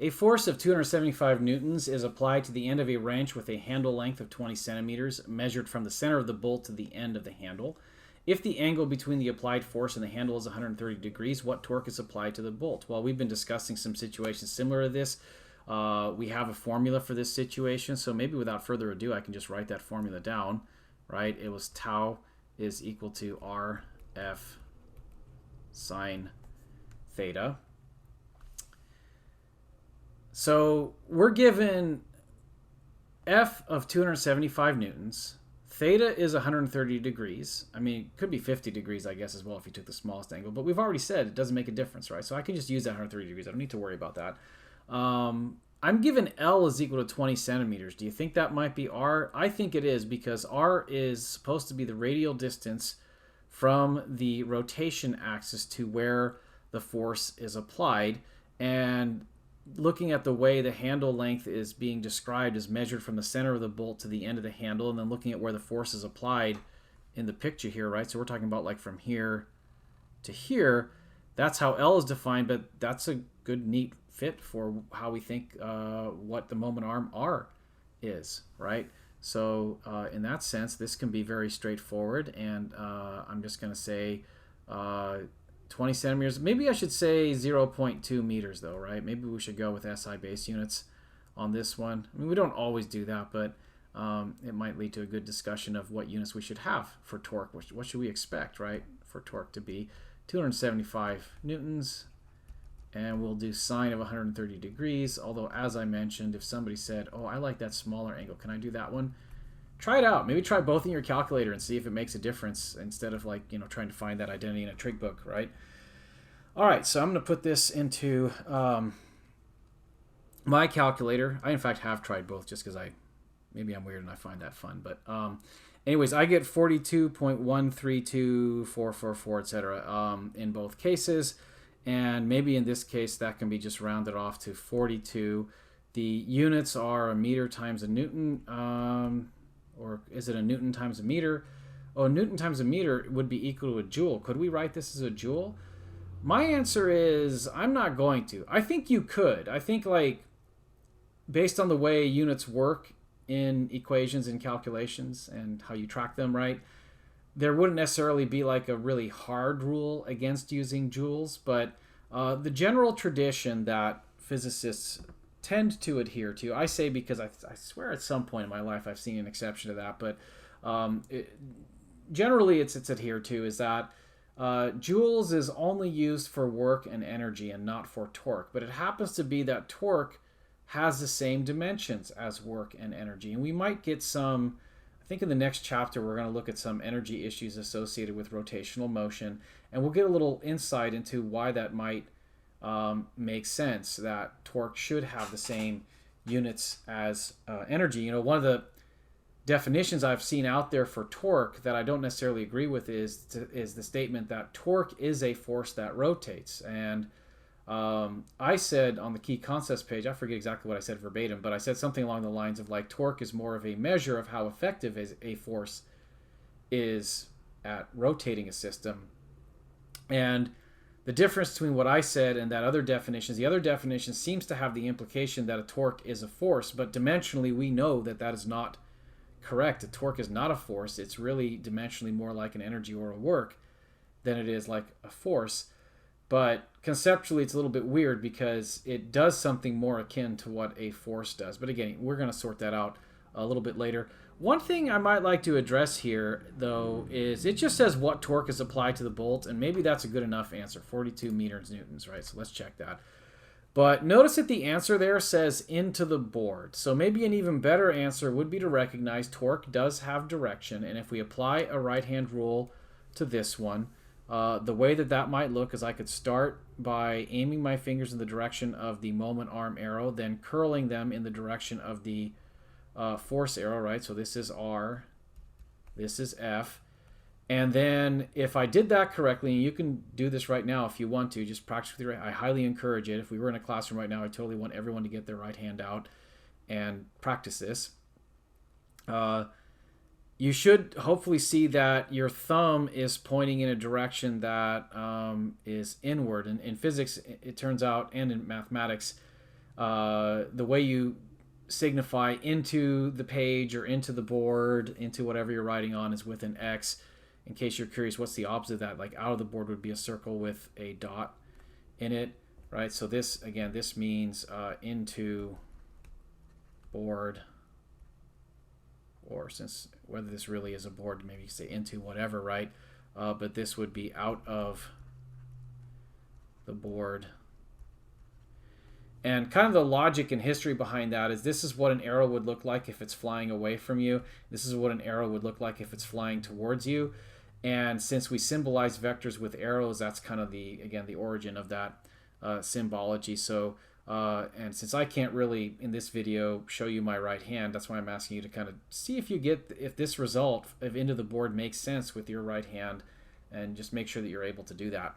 A force of 275 newtons is applied to the end of a wrench with a handle length of 20 centimeters, measured from the center of the bolt to the end of the handle. If the angle between the applied force and the handle is 130 degrees, what torque is applied to the bolt? Well, we've been discussing some situations similar to this. We have a formula for this situation, so maybe without further ado, I can just write that formula down, right? It was tau is equal to RF sine theta. So we're given F of 275 newtons. Theta is 130 degrees. I mean, it could be 50 degrees, I guess, as well if you took the smallest angle. But we've already said it doesn't make a difference, right? So I can just use that 130 degrees. I don't need to worry about that. I'm given L is equal to 20 centimeters. Do you think that might be R? I think it is, because R is supposed to be the radial distance from the rotation axis to where the force is applied. And looking at the way the handle length is being described is measured from the center of the bolt to the end of the handle, and then looking at where the force is applied in the picture here, right? So we're talking about like from here to here. That's how L is defined, but that's a good, neat fit for how we think what the moment arm R is, right? So in that sense, this can be very straightforward, and I'm just going to say 20 centimeters. Maybe I should say 0.2 meters though, right? Maybe we should go with SI base units on this one. I mean, we don't always do that, but it might lead to a good discussion of what units we should have for torque. What should we expect, right, for torque to be? 275 newtons, and we'll do sine of 130 degrees. Although, as I mentioned, if somebody said, oh, I like that smaller angle, can I do that one? Try it out. Maybe try both in your calculator and see if it makes a difference, instead of like, trying to find that identity in a trig book, right? All right, so I'm going to put this into my calculator. I, in fact, have tried both just because maybe I'm weird and I find that fun. But anyways, I get 42.132444, etc. In both cases. And maybe in this case, that can be just rounded off to 42. The units are a meter times a newton, or is it a newton times a meter? Oh, a newton times a meter would be equal to a joule. Could we write this as a joule? My answer is I'm not going to. I think you could. I think, like, based on the way units work in equations and calculations and how you track them, right, there wouldn't necessarily be like a really hard rule against using joules, but the general tradition that physicists tend to adhere to, I say because I swear at some point in my life I've seen an exception to that, but generally it's adhered to, is that joules is only used for work and energy and not for torque. But it happens to be that torque has the same dimensions as work and energy. And we might get some, I think in the next chapter, we're going to look at some energy issues associated with rotational motion. And we'll get a little insight into why that might make sense, that torque should have the same units as energy. One of the definitions I've seen out there for torque that I don't necessarily agree with is the statement that torque is a force that rotates. And I said on the key concepts page, I forget exactly what I said verbatim, but I said something along the lines of like torque is more of a measure of how effective a force is at rotating a system. And the difference between what I said and that other definition is the other definition seems to have the implication that a torque is a force, but dimensionally we know that that is not correct. A torque is not a force. It's really dimensionally more like an energy or a work than it is like a force. But conceptually, it's a little bit weird because it does something more akin to what a force does. But again, we're going to sort that out a little bit later. One thing I might like to address here, though, is it just says what torque is applied to the bolt, and maybe that's a good enough answer, 42 meters newtons, right? So let's check that. But notice that the answer there says into the board. So maybe an even better answer would be to recognize torque does have direction. And if we apply a right-hand rule to this one, the way that might look is I could start by aiming my fingers in the direction of the moment arm arrow, then curling them in the direction of the force arrow, right? So this is R, this is F. And then if I did that correctly, and you can do this right now if you want to, just practice with your right. I highly encourage it. If we were in a classroom right now, I totally want everyone to get their right hand out and practice this. You should hopefully see that your thumb is pointing in a direction that is inward. And in physics, it turns out, and in mathematics, The way you signify into the page or into the board, into whatever you're writing on, is with an X. In case you're curious, what's the opposite of that? Like out of the board would be a circle with a dot in it, right? So this, again, this means into board, or since whether this really is a board, maybe you say into whatever, right? But this would be out of the board. And kind of the logic and history behind that is this is what an arrow would look like if it's flying away from you. This is what an arrow would look like if it's flying towards you. And since we symbolize vectors with arrows, that's kind of the, again, the origin of that symbology. So, and since I can't really, in this video, show you my right hand, that's why I'm asking you to kind of see if you get, if this result of into the board makes sense with your right hand, and just make sure that you're able to do that.